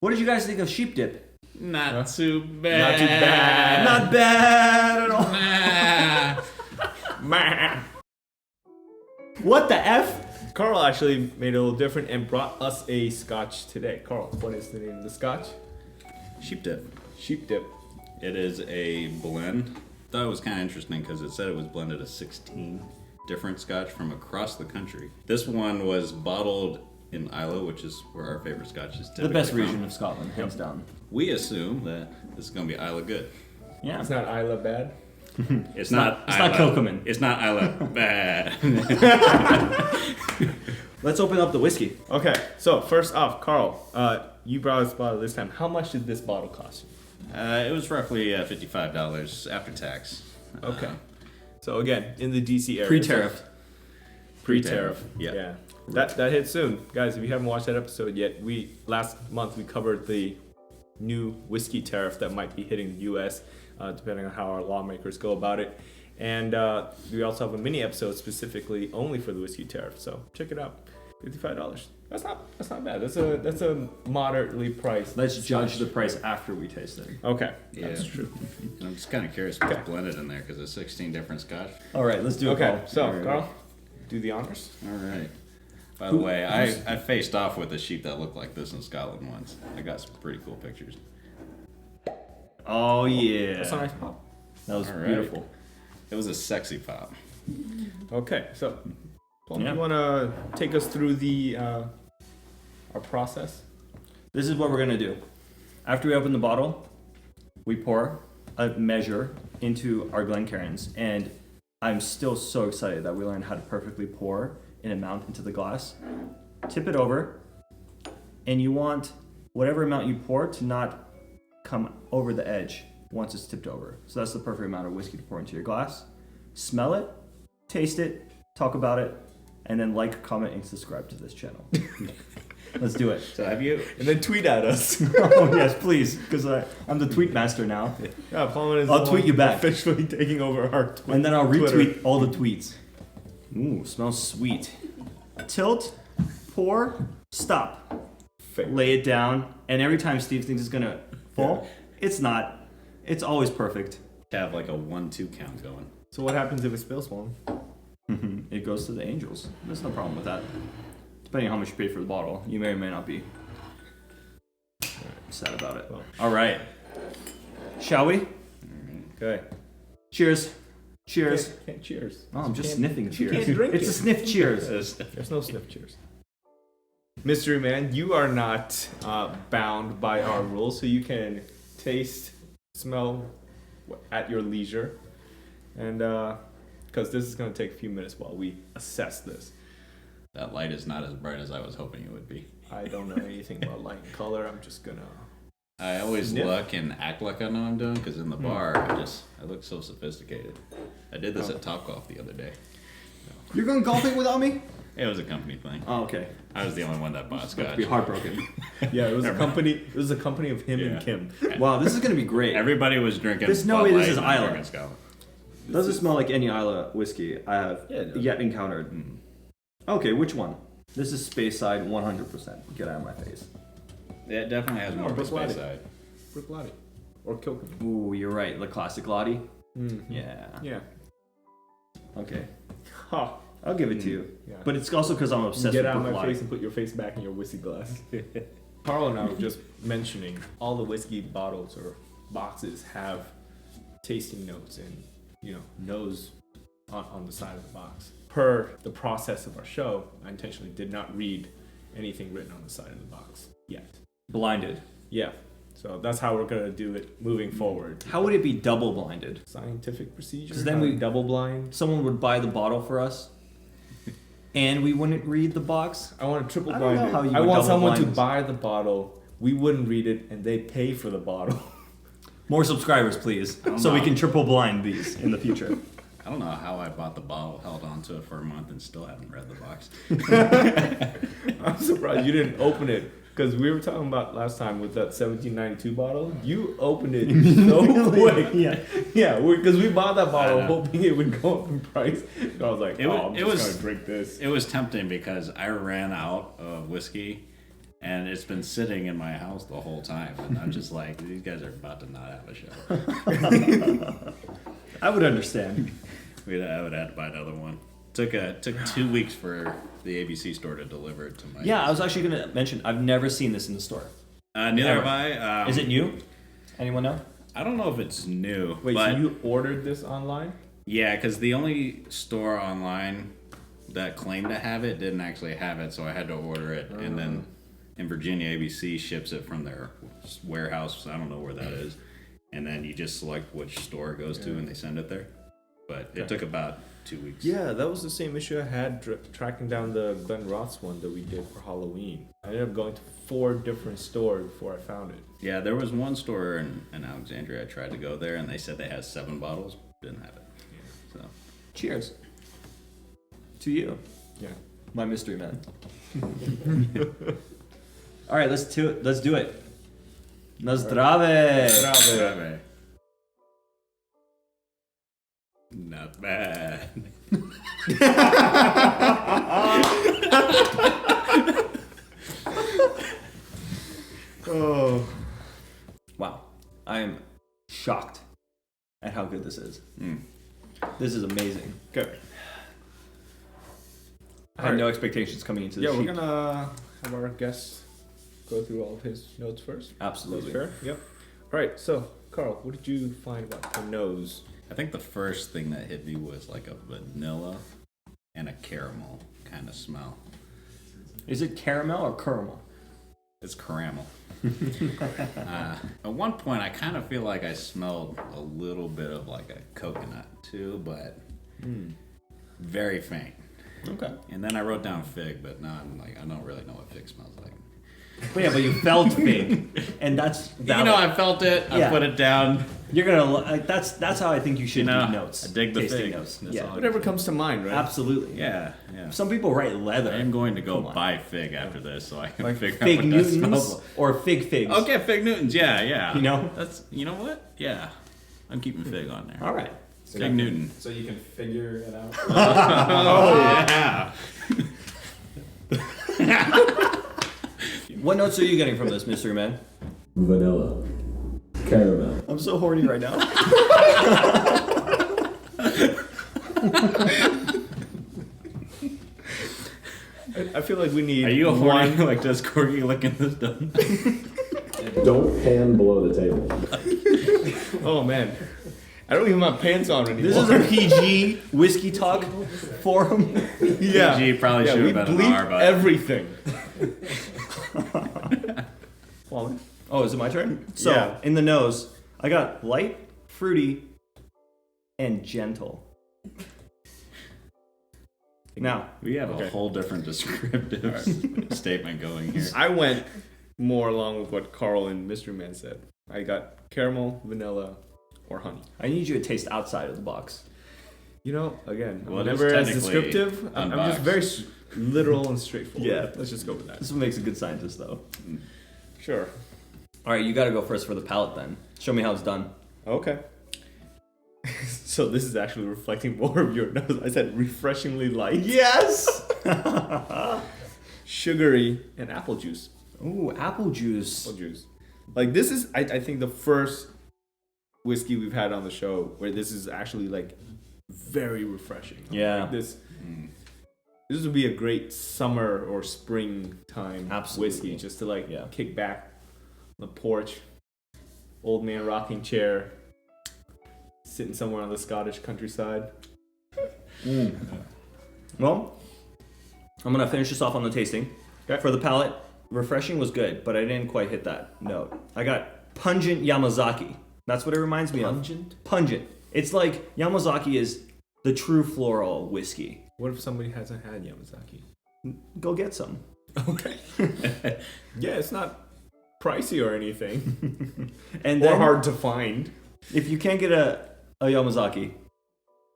What did you guys think of sheep dip? Not too bad. Not too bad. Not bad at all. What the F? Carl actually made it a little different and brought us a scotch today. Carl, what is the name of the scotch? Sheep dip. Sheep dip. It is a blend. Thought it was kind of interesting because it said it was blended of 16 different scotch from across the country. This one was bottled in Islay, which is where our favorite scotch is typically The best from. region of Scotland, hands down. We assume that this is going to be Islay good. Yeah. It's not Isla bad. It's not not Kilcoman. It's not Islay bad. Let's open up the whiskey. Okay, so first off, Carl, you brought us a bottle this time. How much did this bottle cost you? It was roughly $55 after tax. Okay. So again, in the DC area. Pre-tariff. Pre-tariff. Yeah. That hits soon. Guys, if you haven't watched that episode yet, last month we covered the new whiskey tariff that might be hitting the US, depending on how our lawmakers go about it. And we also have a mini episode specifically only for the whiskey tariff. So check it out. $55. That's not bad. That's a moderately priced. Let's judge the price after we taste it. Okay. Yeah. That's true. And I'm just kind of curious what's blended in there because there's 16 different scotch. All right, let's do it. Okay, Carl. so All right. Carl, do the honors. All right. By the way, I faced off with a sheep that looked like this in Scotland once. I got some pretty cool pictures. Oh yeah. That's a nice pop. That was All right. beautiful. It was a sexy pop. Okay, so Paul, Yeah. you want to take us through the our process? This is what we're gonna do. After we open the bottle, we pour a measure into our Glencairns, and I'm still so excited that we learned how to perfectly pour an amount into the glass. Tip it over, and you want whatever amount you pour to not come over the edge once it's tipped over. So that's the perfect amount of whiskey to pour into your glass. Smell it, taste it, talk about it, and then like, comment, and subscribe to this channel. Let's do it. So have you? And then tweet at us. Oh yes, please, because I'm the tweet master now. Yeah, Paul is I'll the tweet one you back. officially taking over our Twitter. And then I'll retweet all the tweets. Ooh, smells sweet. Tilt, pour, stop. Lay it down, and every time Steve thinks it's gonna fall, it's not. It's always perfect. Have like a 1-2 count going. So what happens if it spills one? It goes to the angels. There's no problem with that. Depending on how much you pay for the bottle, you may or may not be sad about it. Well. All right. Shall we? Okay. Cheers. Cheers. Can't cheers. Oh, I'm just Can't- sniffing you cheers. can't drink It's it. a sniff cheers. There's no sniff cheers. Mystery Man, you are not bound by our rules, so you can taste, smell at your leisure. And because this is going to take a few minutes while we assess this. That light is not as bright as I was hoping it would be. I don't know anything about light and color. I'm just going to... I always Sniff. look and act like I know what I'm doing because in the bar, I look so sophisticated. I did this at Topgolf the other day. You're going golfing without me? It was a company thing. Oh, okay. I was the only one that bought I'd scotch. be heartbroken. Yeah, it was a company. It was a company of him and Kim. Wow, this is gonna be great. Everybody was drinking. There's no Bud way this Light is and Islay. American Scotland. Doesn't smell like any Islay whiskey I have Yeah, it does. yet encountered. Okay, which one? This is Speyside 100%. Get out of my face. It definitely has No, more of a Bud Light. space side. Brook Lottie. Or Kilkenny. Ooh, you're right. The classic Lottie. Mm-hmm. Yeah. Yeah. Okay. Ha. I'll give it to you. Yeah. But it's also because I'm obsessed Get with out of Brook my Lottie. face and put your face back in your whiskey glass. Carl and I were just mentioning all the whiskey bottles or boxes have tasting notes and, nose on the side of the box. Per the process of our show, I intentionally did not read anything written on the side of the box yet. Blinded. Yeah. So that's how we're going to do it moving forward. How would it be double blinded? Scientific procedure. 'Cause then we- double blind. Someone would buy the bottle for us, and we wouldn't read the box. I want to triple I don't blind know it. how you I would want double someone to blind. buy the bottle. We wouldn't read it, and they pay for the bottle. More subscribers, please, so we can triple blind these in the future. I don't know how I bought the bottle, held on to it for a month, and still haven't read the box. I'm surprised you didn't open it. Because we were talking about last time with that 1792 bottle. You opened it so quick. Yeah. Yeah, because we bought that bottle I know. hoping it would go up in price. And I was like, It was- I'm it just was- going to drink this. It was tempting because I ran out of whiskey And it's been sitting in my house the whole time. And I'm just like, these guys are about to not have a show. I would understand. I would have to buy another one. Took 2 weeks for the ABC store to deliver it to my Yeah, I was actually going to mention, I've never seen this in the store. Neither have I. Is it new? Anyone know? I don't know if it's new. Wait, but so you ordered this online? yeah, because the only store online that claimed to have it didn't actually have it, so I had to order it. And then in Virginia, ABC ships it from their warehouse. I don't know where that is. And then you just select which store it goes to, and they send it there. But it took about 2 weeks. Yeah, that was the same issue I had tracking down the Glen Ross one that we did for Halloween. I ended up going to 4 different stores before I found it. Yeah, there was one store in Alexandria. I tried to go there, and they said they had 7 bottles. Didn't have it. So Cheers. To you, Yeah. my mystery man. All right, let's do it. Na zdrave. not bad. Oh. Wow. I am shocked at how good this is. This is amazing. Good. I had no expectations coming into this. Yeah, we're sheet. gonna have our guests go through all of his notes first. Absolutely. That's fair. Yep. All right. So, Carl, what did you find about the nose? I think the first thing that hit me was like a vanilla and a caramel kind of smell. Is it caramel or caramel? It's caramel. At one point, I kind of feel like I smelled a little bit of like a coconut too, but very faint. Okay. And then I wrote down fig, but now I'm like, I don't really know what fig smells like. But yeah, but you felt fig, and that's You know, I felt it. Yeah. I put it down. you're gonna like that's how I think you should You know, do notes. I dig the tasting fig. notes. That's Yeah, all. Whatever comes to mind, right? absolutely. Yeah, yeah. Some people write leather. I am going to go Come on. buy fig after this, so I can Like figure fig out what that smells Newtons like. or fig figs. Okay, fig Newtons. Yeah, yeah. You know? That's you know what? Yeah, I'm keeping fig on there. All right. Fig Newton. So you can figure it out. Oh yeah. What notes are you getting from this, Mystery Man? Vanilla. Caramel. I'm so horny right now. I feel like we need. Are you a horny? one? Like, does Corgi licking this done? Don't pan below the table. Oh man, I don't even have my pants on anymore. This is a PG whiskey talk forum. yeah. PG probably should we have been an bleep R, but everything. Oh, is it my turn? So, Yeah. in the nose, I got light, fruity, and gentle. Now, we have Okay. a whole different descriptive statement going here. I went more along with what Carl and Mystery Man said. I got caramel, vanilla, or honey. I need you to taste outside of the box. You know, again, Well, it whenever is as technically descriptive, I'm just unboxed. very literal and straightforward. Yeah. Let's just go with that. This is what makes a good scientist, though. Sure. All right, you got to go first for the palate then. Show me how it's done. Okay. So this is actually reflecting more of your nose. I said refreshingly light, Yes! sugary, and apple juice. Ooh, apple juice. Apple juice. Like this is, I think, the first whiskey we've had on the show where this is actually like very refreshing. Yeah. Like, this would be a great summer or springtime Absolutely. whiskey just to like Yeah. kick back on the porch, old man rocking chair, sitting somewhere on the Scottish countryside. Well, I'm going to finish this off on the tasting. Okay. For the palate, refreshing was good, but I didn't quite hit that note. I got pungent Yamazaki. That's what it reminds me Pungent? of. Pungent. It's like Yamazaki is the true floral whiskey. What if somebody hasn't had Yamazaki? Go get some. Okay. Yeah, it's not pricey or anything, And or then, hard to find. if you can't get a Yamazaki,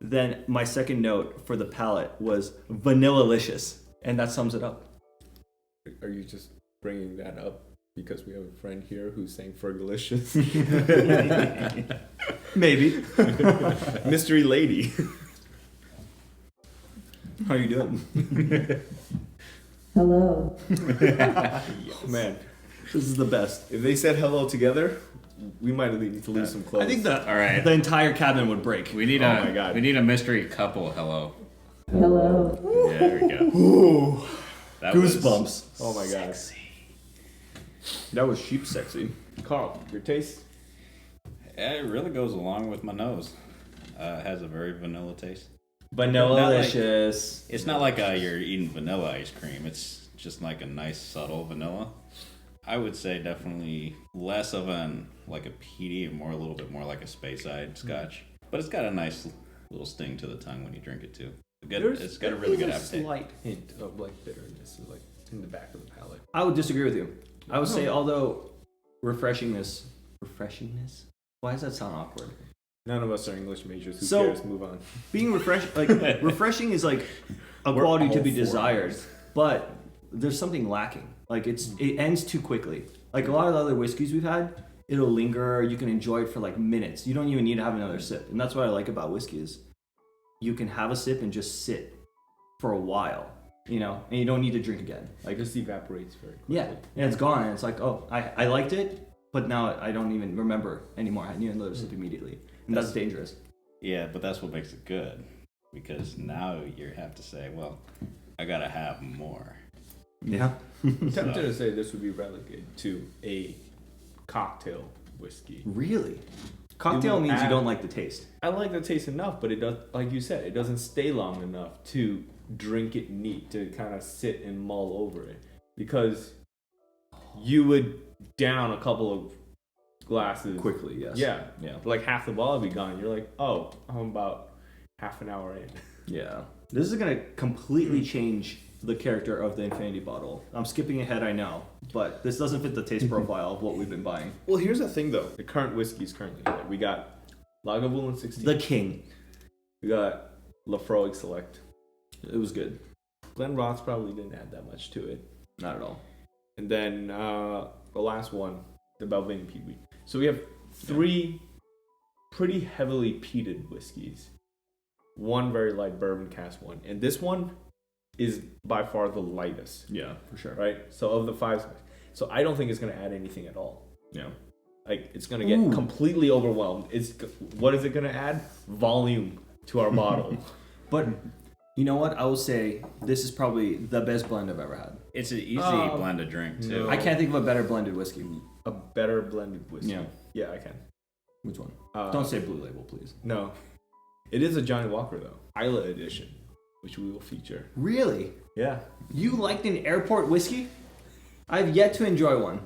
then my second note for the palate was vanilla-licious, and that sums it up. Are you just bringing that up because we have a friend here who's saying Fergalicious? Maybe. Mystery lady. How are you doing? Hello. Oh, man, This is the best. if they said hello together, we might need to lose some clothes. I think All right. the entire cabin would break. We need Oh my God. we need a mystery couple hello. Hello. Yeah, there we go. That was- Goosebumps. Oh my god. That was sheep sexy. Carl, your taste? Yeah, it really goes along with my nose. It has a very vanilla taste. Vanilla-licious. It's not like you're eating vanilla ice cream. It's just like a nice subtle vanilla. I would say definitely less of like a peaty and more a little bit more like a Speyside Scotch. But it's got a nice little sting to the tongue when you drink it too. It's got a really good There's a aftertaste. slight hint of like bitterness, like in the back of the palate. I would disagree with you. I would say, No. although refreshingness. Why does that sound awkward? None of us are English majors. Who So- cares? Move on. Being refreshing is like a We're quality to all be for desired, it. but there's something lacking. Like it ends too quickly. Like a lot of the other whiskeys we've had, it'll linger. You can enjoy it for like minutes. You don't even need to have another sip, and that's what I like about whiskey is you can have a sip and just sit for a while, and you don't need to drink again. Like just evaporates very quickly. Yeah, and it's gone, and it's like, oh, I liked it, but now I don't even remember anymore. I need another sip immediately, and that's dangerous. Yeah, but that's what makes it good. Because now you have to say, well, I gotta have more. Yeah. I'm tempted to say this would be relegated to a cocktail whiskey. Really? Cocktail will means you add- don't like the taste. I like the taste enough, but it does, like you said, it doesn't stay long enough to drink it neat, to kind of sit and mull over it. Because you would down a couple of glasses Quickly, yes. Yeah, Yeah. like half the bottle would be gone. You're like, oh, I'm about half an hour in. Yeah. This is going to completely change the character of the Infinity bottle. I'm skipping ahead, I know, but this doesn't fit the taste profile of what we've been buying. Well, here's the thing, though. The current whiskeys currently, we got Lagavulin 16. The King. We got Lafroig Select. It was good. Glen Roth's probably didn't add that much to it. Not at all. And then the last one, the Balvenie Peat. So we have three pretty heavily peated whiskeys. One very light bourbon cask one. And this one is by far the lightest, Yeah, for sure. right? So of the five, so I don't think it's going to add anything at all. Yeah. Like it's going to get completely overwhelmed. What is it going to add? Volume to our bottle. But you know what? I will say this is probably the best blend I've ever had. It's an easy blend to drink too. no. I can't think of a better blended whiskey. A better blended whiskey. Yeah. Yeah, I can. Which one? Uh, Don't say Blue Label, please. No. It is a Johnny Walker though. Isla edition, which we will feature. Really? Yeah. You liked an airport whiskey? I've yet to enjoy one.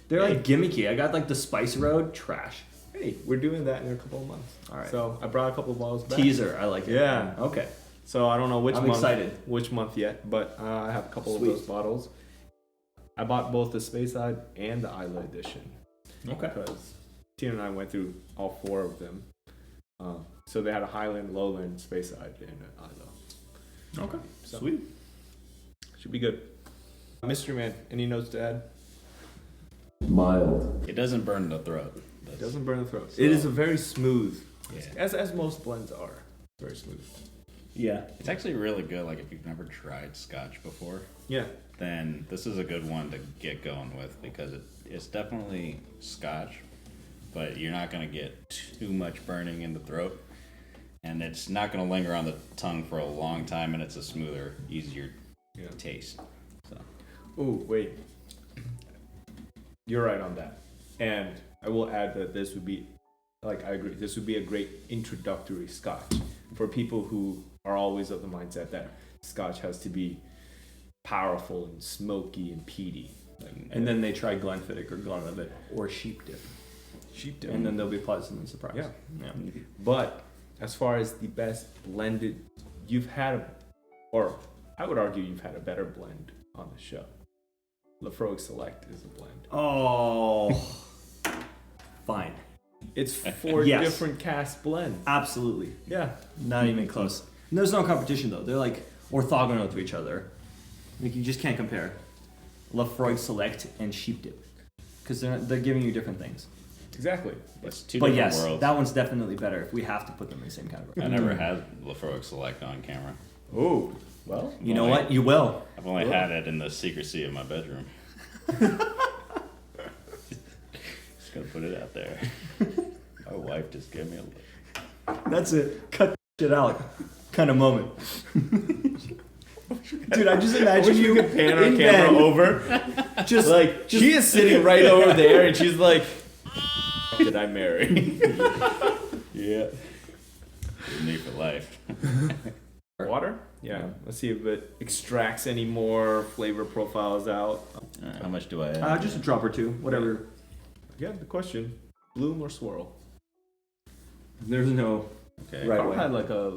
They're like gimmicky. I got like the Spice Road trash. Hey, we're doing that in a couple of months. All right. So I brought a couple of bottles back. Teaser. I like it. Yeah. Okay. So I don't know which I'm month. excited. Which month yet? But I have a couple Sweet. of those bottles. I bought both the Speyside and the Isla edition. Okay. Because Tina and I went through all four of them. So they had a Highland, Lowland, Speyside, and an Isla. Okay. So, Sweet. should be good. Mystery Man, any notes to add? Mild. It doesn't burn the throat. It doesn't burn the throat. So- It is a very smooth, Yeah. as most blends are, very smooth. Yeah. It's actually really good. Like if you've never tried Scotch before, Yeah. then this is a good one to get going with because it's definitely Scotch, but you're not gonna get too much burning in the throat, and it's not gonna linger on the tongue for a long time, and it's a smoother, easier Yeah. taste. So Oh, wait. You're right on that. And I will add that this would be, like, I agree, this would be a great introductory Scotch for people who are always of the mindset that Scotch has to be powerful and smoky and peaty. And then they try Glenfiddich or Glenlivet or Sheep Dip. Sheep And then they'll be pleasantly surprised. Yeah. Yeah. But as far as the best blended, you've had, or I would argue you've had a better blend on the show. Lafroig Select is a blend. Oh. Fine. It's four Yes. different cask blends. Absolutely. Yeah. Not even close. And there's no competition though. They're like orthogonal to each other. Like you just can't compare Lafroig Select and Sheep Dip because they're giving you different things. Exactly. it's two But different yes, worlds. that one's definitely better if we have to put them in the same category. I never had Lafroig Select on camera. Oh, Well, You know what? You will. I've only had it in the secrecy of my bedroom. Just gonna put it out there. My wife just gave me a look. That's it. Cut shit out. Kind of moment. Dude, I just imagine you could pan our in camera bed, over. just Like, she is sitting right over there, and she's like, did I marry? Yeah. With me for life. Water? Yeah. Let's see if it extracts any more flavor profiles out. Alright, how much do I add? just a drop or two, whatever. Again, the question, bloom or swirl? There's no Okay. right Carl way. had like a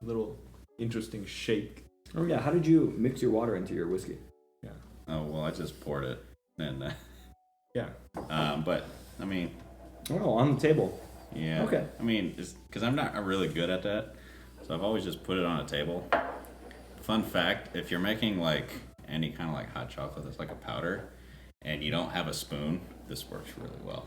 little interesting shake. Oh yeah, how did you mix your water into your whiskey? Oh well, I just poured it, and Yeah. but I mean, Oh, on the table. yeah. Okay. I mean, it's because I'm not really good at that, so I've always just put it on a table. Fun fact: if you're making like any kind of like hot chocolate that's like a powder, and you don't have a spoon, this works really well.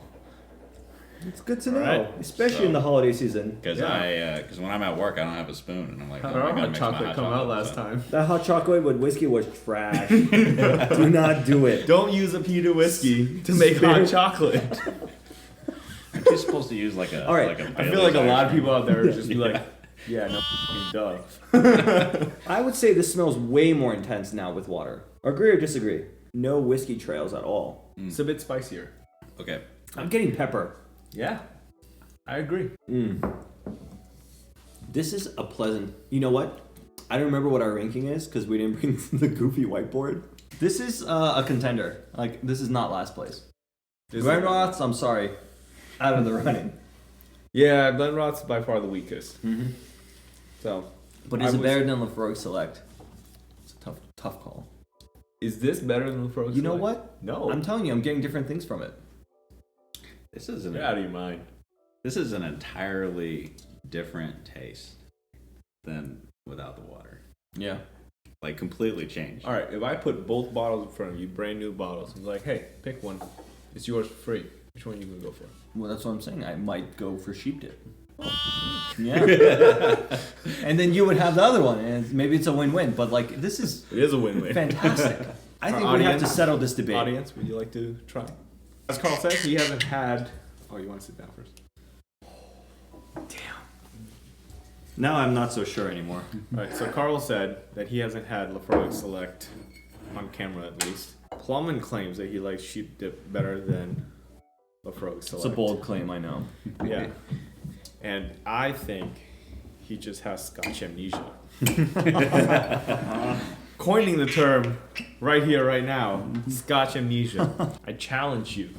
It's good to know, Right. especially in the holiday season. Because because when I'm at work, I don't have a spoon, and I'm like, How oh, did I our gotta hot mix my chocolate hot come out chocolate, last so- time? That hot chocolate with whiskey was trash. Do not do it. Don't use a peated whiskey to make hot chocolate. Aren't you supposed to use like a? All right, Like a I feel like a Bailey's lot of Irish people out there are just be Yeah. like, yeah, no fucking duh. I would say this smells way more intense now with water. Agree or disagree? No whiskey trails at all. It's a bit spicier. Okay. I'm getting pepper. Yeah, I agree. This is a pleasant. You know what? I don't remember what our ranking is because we didn't bring the goofy whiteboard. This is a contender. Like this is not last place. Glenrothes, I'm sorry, out of the running. Yeah, Glenrothes is by far the weakest. So, But I is it was- better than Lefroy Select? It's a tough call. is this better than the Frozen? You know what? No. I'm telling you, I'm getting different things from it. This is an Get out of your mind. This is an entirely different taste than without the water. Yeah. Like completely changed. All right, if I put both bottles in front of you, brand new bottles, and like, hey, pick one. It's yours for free. Which one are you gonna go for? Well, that's what I'm saying. I might go for sheep dip. Yeah. And then you would have the other one, and maybe it's a win-win. But like, this is It is a win-win. fantastic. I Our think we have to audience- settle this debate. Audience, would you like to try? As Carl said, he hasn't had. Oh, you want to sit down first? Now I'm not so sure anymore. All right. So Carl said that he hasn't had Lefroy Select on camera, at least. Plumman claims that he likes sheep dip better than Lefroy Select. It's a bold claim, I know. Yeah. And I think he just has Scotch amnesia. Coining the term right here, right now, Scotch amnesia. I challenge you.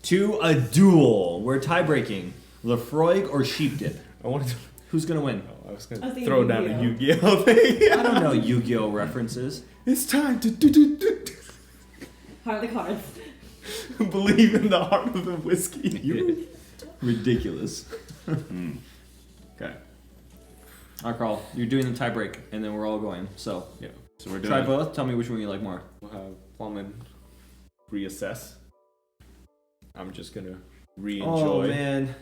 To a duel. We're tie-breaking. Lefroy or sheep dip? I wanted to. Who's gonna win? I was I gonna think throw down a Yu-Gi-Oh. Yu-Gi-Oh thing. I don't know Yu-Gi-Oh references. It's time to do. Heart of the cards. Believe in the heart of the whiskey. Ridiculous. Okay. All right, Carl, you're doing the tie-break, and then we're all going. So, Yeah. So we're try doing both. Tell me which one you like more. We'll have Plumman reassess. I'm just gonna re-enjoy. Oh, man.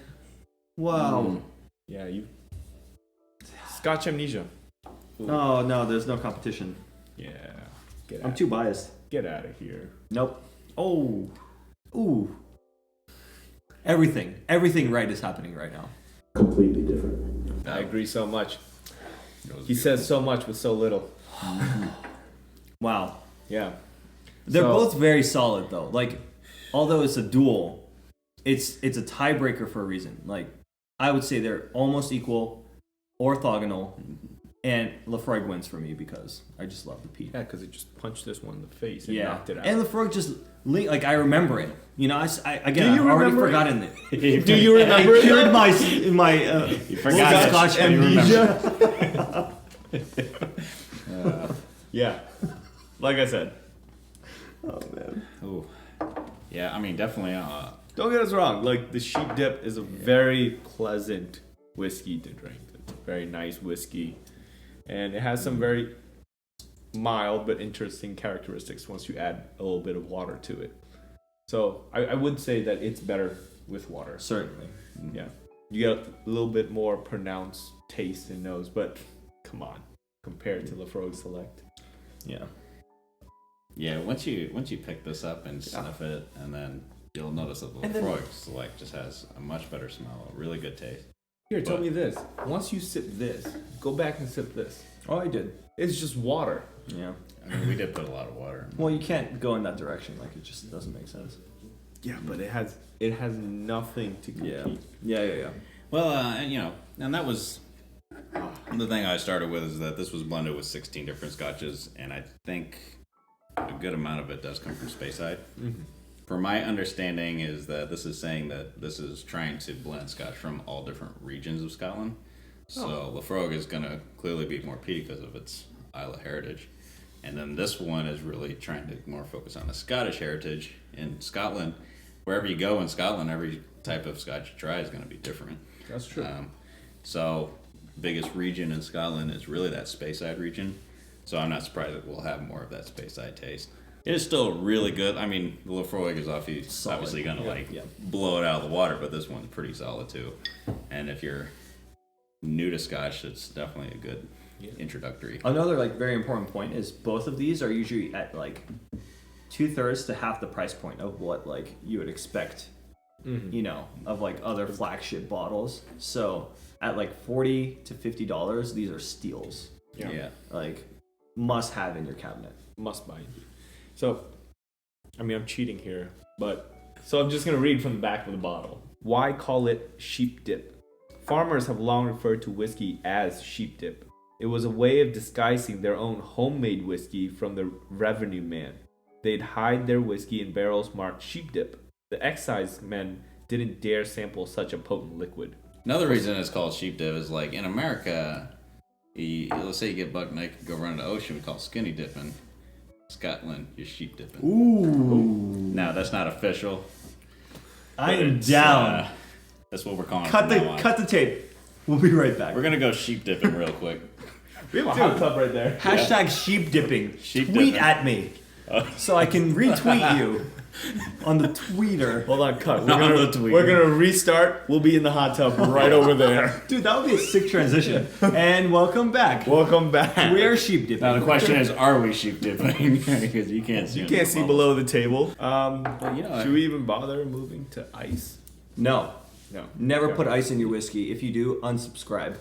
Wow. Yeah, you. Scotch amnesia. Oh, no, there's no competition. Yeah. Get I'm out. too biased. Get out of here. Nope. Oh. Ooh. Everything right is happening right now. Completely different. I agree so much. That was He says so much with so little. Wow. Yeah. They're So- both very solid, though. Like, although it's a duel, it's a tiebreaker for a reason. Like, I would say they're almost equal, orthogonal, and Lefroy wins for me because I just love the peat. Yeah, because it just punched this one in the face and Yeah, knocked it out. and Lefroy just like I remember it. You know, again, Do you I've already remember it? forgotten it. Do you remember I it? cured though? my You forgot Scotch it, but you amnesia. Yeah. Like I said. Oh man. Ooh. Yeah, I mean definitely Don't get us wrong. Like, the sheep dip is a very pleasant whiskey to drink. It's a very nice whiskey. And it has some very mild but interesting characteristics once you add a little bit of water to it. So, I would say that it's better with water. Certainly. Yeah. You get a little bit more pronounced taste and nose, but come on. compared to Lafroig Select. Yeah. Yeah, once you pick this up and sniff it, and then you'll notice that the Lafroig Select just has a much better smell, a really good taste. Here, tell me this. Once you sip this, go back and sip this. Oh, I did. It's just water. Yeah. I mean, we did put a lot of water in. Well, you can't go in that direction. Like, it just doesn't make sense. Yeah, but it has nothing to compete. Yeah. Well, and that was the thing I started with, is that this was blended with 16 different scotches, and I think a good amount of it does come from Speyside. Mm-hmm. For my understanding is that this is saying that this is trying to blend scotch from all different regions of Scotland. So Lafroig is going to clearly be more peaty because of its Islay heritage. And then this one is really trying to more focus on the Scottish heritage. In Scotland, wherever you go in Scotland, every type of scotch you try is going to be different. That's true. So biggest region in Scotland is really that Speyside region. So I'm not surprised that we'll have more of that Speyside taste. It is still really good. I mean, the Lafroig is obviously going to blow it out of the water, but this one's pretty solid too. And if you're new to Scotch, it's definitely a good introductory. Another very important point is both of these are usually at 2/3 to half the price point of what you would expect, of other flagship bottles. So at $40 to $50, these are steals. Yeah. Must have in your cabinet. Must buy. So, I mean, I'm cheating here, so I'm just going to read from the back of the bottle. Why call it sheep dip? Farmers have long referred to whiskey as sheep dip. It was a way of disguising their own homemade whiskey from the revenue man. They'd hide their whiskey in barrels marked sheep dip. The excise men didn't dare sample such a potent liquid. Another reason it's called sheep dip is in America, let's say you get buck naked, go run in the ocean, we call it skinny dipping. Scotland, you're sheep dipping. Ooh. Now that's not official. I am down. That's what we're calling Cut it. Cut the tape. We'll be right back. We're gonna go sheep dipping real quick. We have a hot tub right there. Hashtag sheep dipping. Sheep Tweet dipping. at me so I can retweet you on the tweeter. Hold on, cut. On the tweet. We're gonna restart. We'll be in the hot tub right over there. Dude, that would be a sick transition. And welcome back. Welcome back. We are sheep dipping. Now the question is, are we sheep dipping? Because you can't see. You can't see below the table. But, Should we even bother moving to ice? No. No. Never Okay. put ice in your whiskey. If you do, unsubscribe.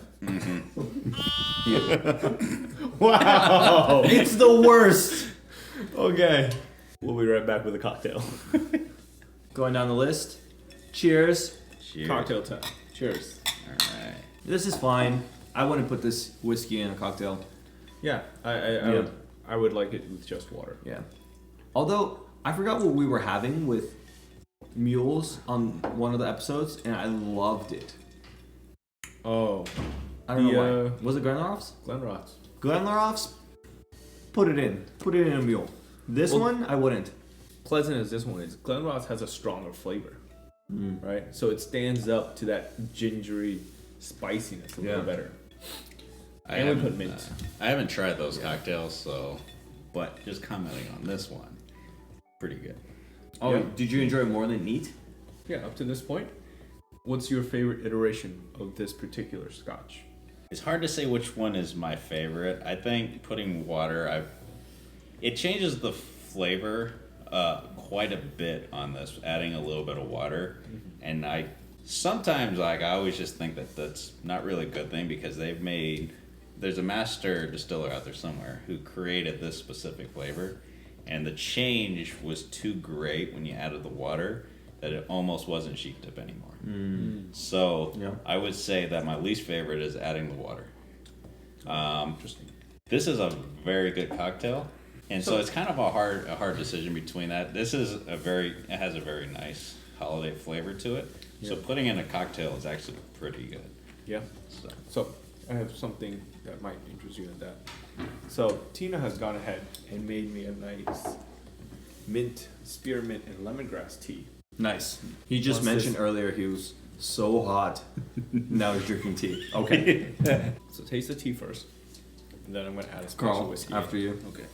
Wow. It's the worst. Okay. We'll be right back with a cocktail. Going down the list. Cheers. Cheers. Cocktail time. Cheers. All right. This is fine. I wouldn't put this whiskey in a cocktail. Yeah, I would like it with just water. Yeah. Although, I forgot what we were having with mules on one of the episodes, and I loved it. Oh, I don't know why. The, Was it Glenrothes? Glenrothes. Glenrothes? Put it in. Put it in a mule. This one, I wouldn't. Pleasant as this one is, Glenrothes has a stronger flavor, right? So it stands up to that gingery spiciness a little better. And we put mint. I haven't tried those cocktails, but just commenting on this one, pretty good. Oh, Yeah. did you enjoy it more than neat? Yeah, up to this point. What's your favorite iteration of this particular scotch? It's hard to say which one is my favorite. I think putting water, it changes the flavor quite a bit on this, adding a little bit of water. And I always just think that that's not really a good thing, because there's a master distiller out there somewhere who created this specific flavor, and the change was too great when you added the water that it almost wasn't sheep dip anymore. So I would say that my least favorite is adding the water. Interesting. This is a very good cocktail, and so it's kind of a hard decision between that. It has a very nice holiday flavor to it. So putting in a cocktail is actually pretty good. Yeah. So I have something that might interest you in that. So Tina has gone ahead and made me a nice mint, spearmint, and lemongrass tea. Nice. He just Once mentioned this- earlier he was so hot. Now he's drinking tea. Okay. So taste the tea first, and then I'm gonna add a special Carl, whiskey. after you. Okay.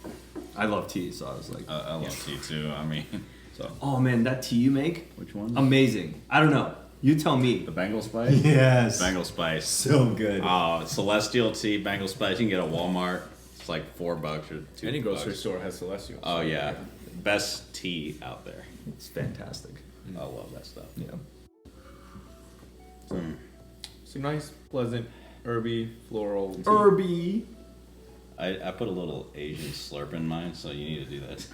I love tea, so I was like, I love tea too. I mean, So oh man, that tea you make, which one? amazing. I don't know. You tell me. The Bengal Spice? Yes. Bengal Spice. So good. Oh, Celestial tea, Bengal Spice. You can get at Walmart. It's like $4 or $2. Any grocery store has Celestial. Oh, yeah. Best tea out there. It's fantastic. I love that stuff. Yeah. It's a nice, pleasant, herby, floral tea. Herby. I put a little Asian slurp in mine, so you need to do that.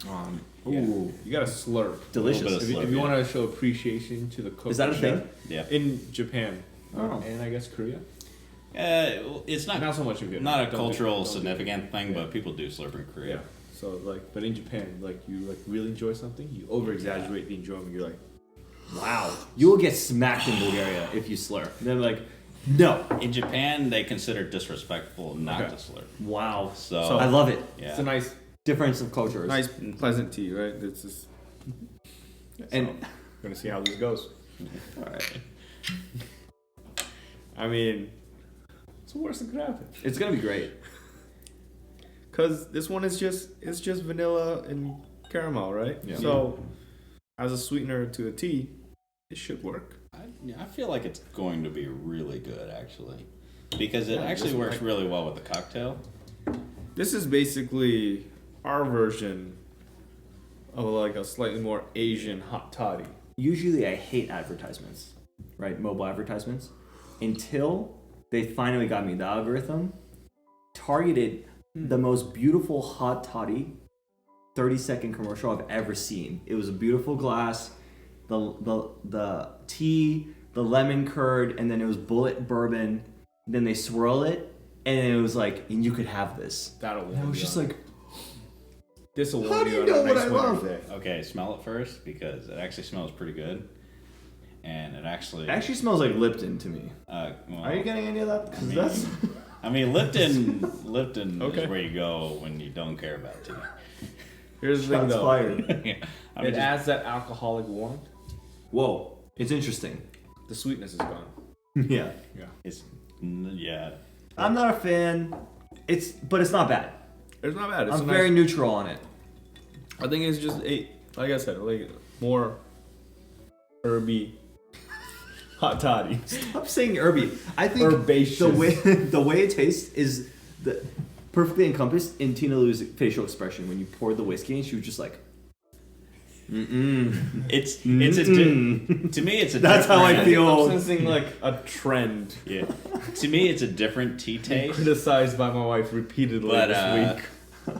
Yeah. Ooh. You gotta slurp. Delicious. A little bit of If you slurp, want to show appreciation to the cook, Is that a chef, thing? Yeah. in Japan, Oh. and I guess Korea. It's not so much in Vietnam. not a Don't do- cultural don't do- significant thing, Yeah. but people do slurp in Korea. Yeah. So like, but in Japan, like you like really enjoy something, you over exaggerate the enjoyment. You're like, Wow. You will get smacked in Bulgaria if you slur. They're like, no. In Japan, they consider it disrespectful not Okay. to slurp. Wow. So, I love it. yeah. it's a nice, Difference of cultures. nice, pleasant tea, right? It's just. And Gonna see how this goes. all right. I mean, it's the worst that could happen. It's gonna be great. Cause this one is just vanilla and caramel, right? Yeah. So, as a sweetener to a tea, it should work. I feel like it's going to be really good, actually. Because it Yeah, actually this works might- really well with the cocktail. This is basically our version of like a slightly more Asian hot toddy. Usually I hate advertisements, right? Mobile advertisements. Until they finally got me. The algorithm targeted the most beautiful hot toddy 30-second commercial I've ever seen. It was a beautiful glass, the tea, the lemon curd, and then it was bullet bourbon. Then they swirl it, and it was like, and you could have this. That'll And I warm was you just up. like, This will How warm do you you up know on a what nice I winter's love? day. Okay, smell it first because it actually smells pretty good. And it actually. it actually smells like Lipton to me. Well, Are you getting any of that? 'Cause I mean, that's I mean, Lipton Okay. is where you go when you don't care about tea. Here's the thing shots though. fired. Yeah. I mean, It just- adds that alcoholic warmth. Whoa, it's interesting. The sweetness is gone. Yeah. yeah. I'm not a fan. But it's not bad. It's not bad. It's I'm a very nice, neutral on it. I think it's just like I said, like more herby hot toddy. Stop saying herby. I think Herbaceous. the way it tastes is perfectly encompassed in Tina Lou's facial expression when you poured the whiskey and she was just like, It's to me it's a That's how I different- feel. I'm sensing like a trend. Yeah. To me it's a different tea taste. Criticized by my wife repeatedly But this week.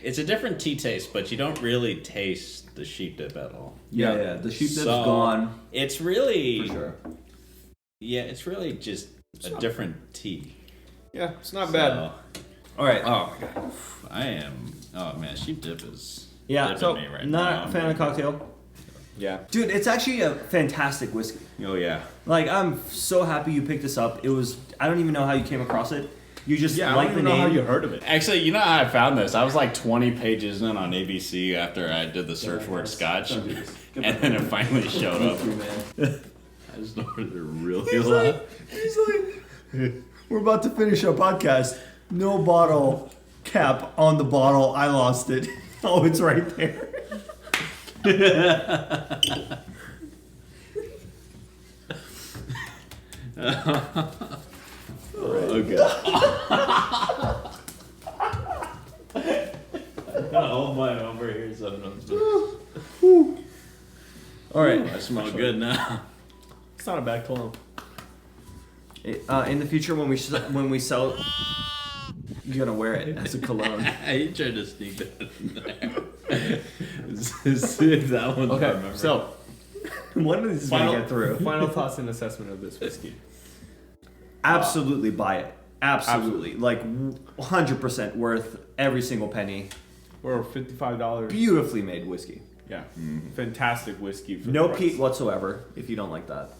it's a different tea taste, but you don't really taste the sheep dip at all. Yeah. The sheep dip's So, gone It's really for sure. Yeah, it's really just a different tea. Yeah, it's not So, bad. All right. Oh my god. I am. Oh man, sheep dip is. Yeah. dipping So me right not now. a fan of cocktail, Yeah. dude. It's actually a fantastic whiskey. Oh yeah. Like I'm so happy you picked this up. It was. I don't even know how you came across it. You just Yeah, I like don't the even know how name. you heard of it. Actually, you know how I found this? I was like 20 pages in on ABC after I did the search word Scotch, and then it finally showed up. I started to really laugh. He's like, we're about to finish our podcast. No bottle cap on the bottle. I lost it. Oh, it's right there. Okay. Hold mine over here so it don't All right. I smell good now. It's not a bad cologne. In the future, when we sell, you're gonna wear it as a cologne. You tried to sneak that in there. That one. Okay, so One of these is gonna get through. final thoughts and assessment of this whiskey. Absolutely buy it. Absolutely. Like 100% worth every single penny. Or $55. Beautifully made whiskey. Yeah, fantastic whiskey. For No the peat price. whatsoever. If you don't like that.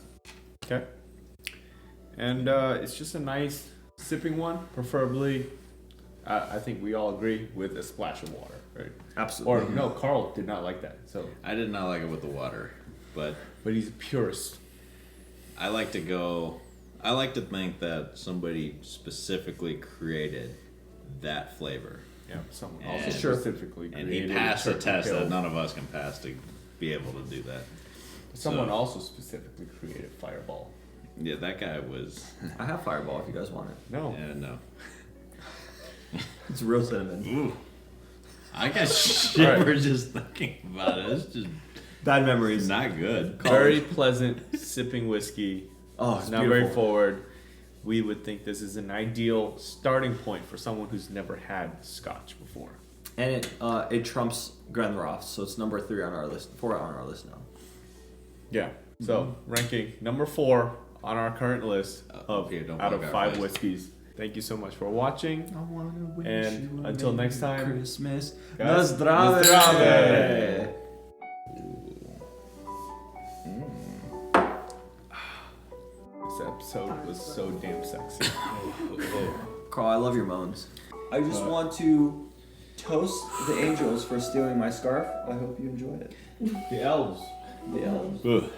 Okay. And it's just a nice sipping one, preferably. I think we all agree with a splash of water, right? Absolutely. Or no, Carl did not like that. So, I did not like it with the water, but but he's a purist. I like to think that somebody specifically created that flavor. Yeah, someone And- also Sure. specifically And created he passed the Turkey test Hill. that none of us can pass to be able to do that. Someone So- also specifically created Fireball. Yeah, that guy was. I have Fireball if you guys want it. No. Yeah, no. It's real cinnamon. Ooh. I got shivers just thinking about it. It's just Bad memories. not good. Very pleasant sipping whiskey. Oh, it's Not beautiful. very forward. We would think this is an ideal starting point for someone who's never had Scotch before. And it trumps Glenrothes, so it's number 4 on our list now. Yeah. So ranking number 4 on our current list of okay, don't out bug of our 5 list. whiskeys. Thank you so much for watching. I wanna wish And you a until Merry next time, Christmas. guys, Na na zdrave. This episode was so damn sexy. Carl, I love your moans. I just want to toast the angels for stealing my scarf. I hope you enjoy it. The elves. The elves. Ugh.